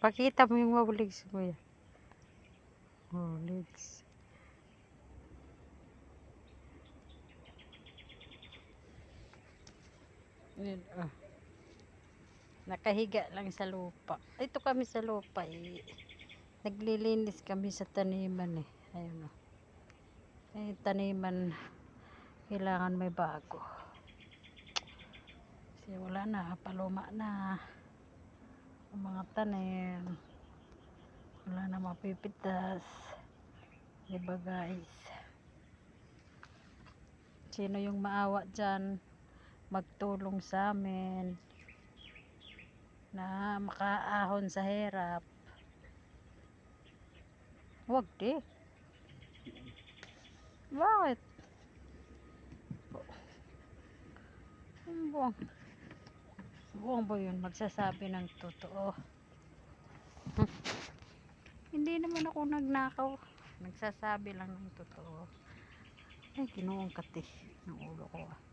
Pakita mo yung wow legs mo yan. Oh, legs. Yan, oh. Nakahiga lang sa lupa. Ito kami sa lupa eh. Naglilinis kami sa taniman eh. Ayun oh. Eh, taniman kailangan may bago. Kasi wala na, paluma na ang mga tanim. Wala na mapipitas. Diba guys? Sino yung maawa dyan, magtulong sa amin na makaahon sa hirap. Wag di. Bakit? Buwang. Buwang ba yun? Magsasabi ng totoo. Hindi naman ako nagnakaw. Nagsasabi lang ng totoo. Ay, kinuong kati ng ulo ko ah.